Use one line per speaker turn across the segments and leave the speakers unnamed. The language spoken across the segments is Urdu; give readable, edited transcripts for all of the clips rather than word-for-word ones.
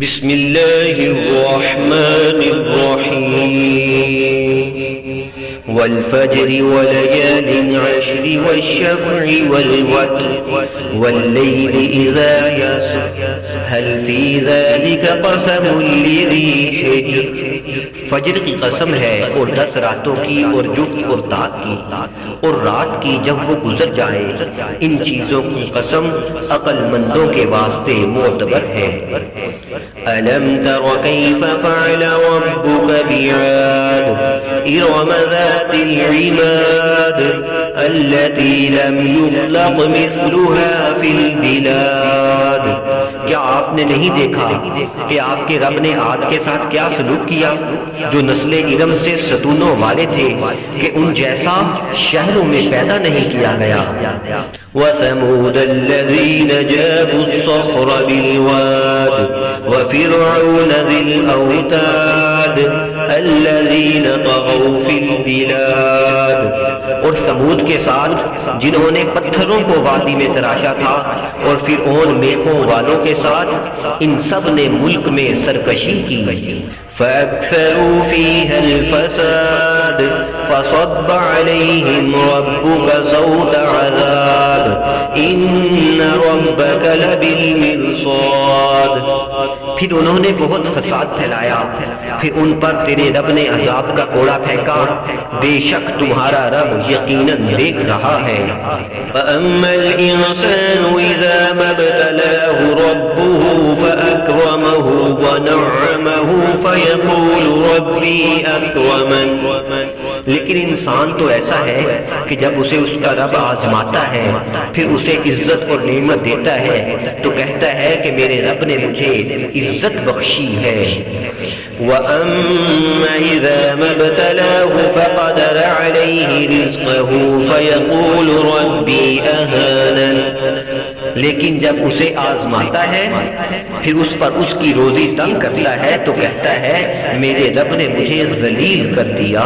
بسم الله الرحمن الرحيم والفجر وليال عشر والشفع والوتر والليل إذا يسر هل في ذلك قسم لذي حجر فجر کی قسم ہے اور 10 راتوں کی اور جفت اور تات کی اور رات کی جب وہ گزر جائے، ان چیزوں کی قسم عقل مندوں کے واسطے معتبر ہے۔ أَلَمْ تَرَ كَيْفَ فَعَلَ رَبُّكَ بِعَادٍ إِرَمَ ذَاتِ الْعِمَادِ الَّتِي لَمْ يُخْلَقْ مِثْلُهَا فِي الْبِلَادِ کیا آپ نے نہیں دیکھا کہ آپ کے رب نے عاد کے ساتھ کیا سلوک کیا جو نسل ارم سے ستونوں والے تھے کہ ان جیسا شہروں میں پیدا نہیں کیا گیا۔ وَثَمُودَ الَّذِينَ جَابُوا الصَّخْرَ بِالْوَادِ وَفِرْعَوْنَ ذِي الْأَوْتَادِ الَّذِينَ طَغَوْا فِي الْبِلَادِ اور ثمود کے ساتھ جنہوں نے پتھروں کو وادی میں تراشا تھا، اور فرعون میخوں والوں کے ساتھ ان سب نے ملک میں سرکشی کی۔ فَأَكْثَرُوا فِيهَا الْفَسَادَ فَصَبَّ عَلَيْهِمْ رَبُّكَ سَوْطَ عَذَابٍ إِنَّ رَبَّكَ لَبِالْمِرْصَادِ پھر انہوں نے بہت فساد پھیلایا، پھر ان پر تیرے رب نے عذاب کا کوڑا پھینکا، بے شک تمہارا رب یقیناً دیکھ رہا ہے۔ فَأَمَّا الْإِنسَانُ إِذَا مَا ابْتَلَاهُ رَبُّهُ فَأَكْرَمَهُ وَنَعَّمَهُ فَيَقُولُ رَبِّي أَكْرَمَنِ لیکن انسان تو ایسا ہے کہ جب اسے اس کا رب آزماتا ہے، پھر اسے عزت اور نعمت دیتا ہے تو کہتا ہے کہ میرے رب نے مجھے عزت بخشی ہے۔ وَأَمَّا إِذَا مَا ابْتَلَاهُ فَقَدَرَ عَلَيْهِ رِزْقَهُ فَيَقُولُ رَبِّي أَهَانَنِ لیکن جب اسے آزماتا ہے، پھر اس پر اس کی روزی تنگ کرتا ہے تو کہتا ہے میرے رب نے مجھے ذلیل کر دیا۔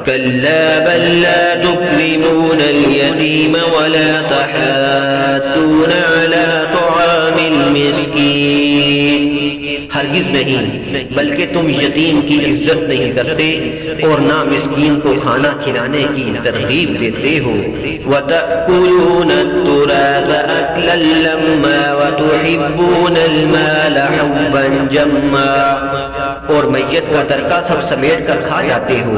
كَلَّا بَل لَّا تُكْرِمُونَ الْيَتِيمَ وَلَا تَحَاضُّونَ عَلَىٰ طَعَامِ الْمِسْكِينِ ہرگز نہیں، بلکہ تم یتیم کی عزت نہیں کرتے اور نہ مسکین کو کھانا کھلانے کی ترغیب دیتے ہو۔ وَتَأْكُلُونَ التُّرَاثَ أَكْلًا لَمًّا وَتُحِبُّونَ الْمَالَ حُبًّا جَمًّا اور میت کا ترکہ سب سمیٹ کر کھا جاتے ہو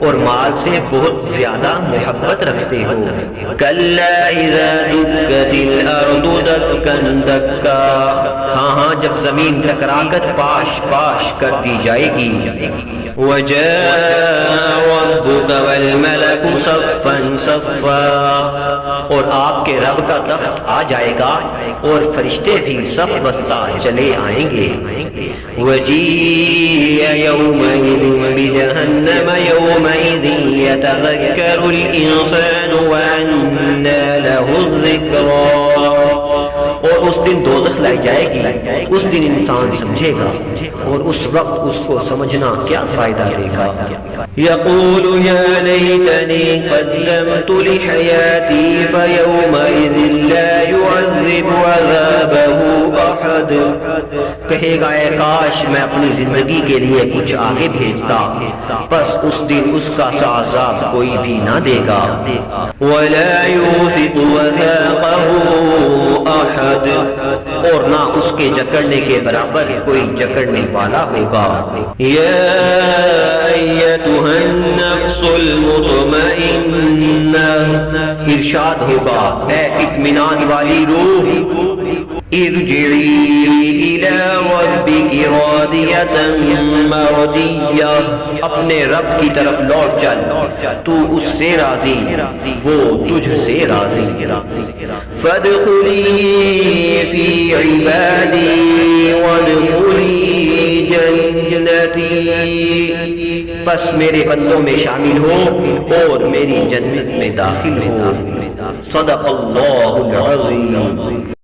اور مال سے بہت زیادہ محبت رکھتے ہو۔ كَلَّا إِذَا دُكَّتِ الْأَرْضُ دَكًّا دَكًّا ہاں جب زمین ٹکرا کر پاش پاش کر دی جائے گی۔ وَجَاءَ رَبُّكَ وَالْمَلَكُ صَفًّا صَفًّا اور آپ کے رب کا تخت آ جائے گا اور فرشتے بھی صف بستہ چلے آئیں گے۔ وَجِيءَ يَوْمَئِذٍ بِجَهَنَّمَ يَوْمَئِذٍ يَتَذَكَّرُ الْإِنسَانُ وَأَنَّىٰ لَهُ الذِّكْرَىٰ اور اس دن دوزخ لائی جائے گی، اس دن انسان سمجھے گا اور اس وقت اس کو سمجھنا کیا فائدہ دے گا۔ يَقُولُ يَا لَيْتَنِي قَدَّمْتُ لِحَيَاتِي فَيَوْمَئِذٍ لَّا يُعَذِّبُ عَذَابَهُ أَحَدٌ کہے گا اے کاش میں اپنی زندگی کے لیے کچھ آگے بھیجتا، بس اس دن اس کا عذاب کوئی بھی نہ دے گا۔ وَلَا يُوثِقُ وَثَاقَهُ أَحَدٌ اور نہ اس کے جکڑنے کے برابر کوئی جکڑنے والا ہوگا۔ یا ایتھا النفس المطمئنہ ارشاد ہوگا اے اطمینان والی روح، ارجعی الی ربک راضیۃ مرضیہ اپنے رب کی طرف لوٹ چل، تو اس سے راضی وہ تجھ سے راضی۔ فادخلی فی عبادی وادخلی جنتی پس میرے بندوں میں شامل ہو اور میری جنت میں داخل ہو۔ صدق اللہ العظیم۔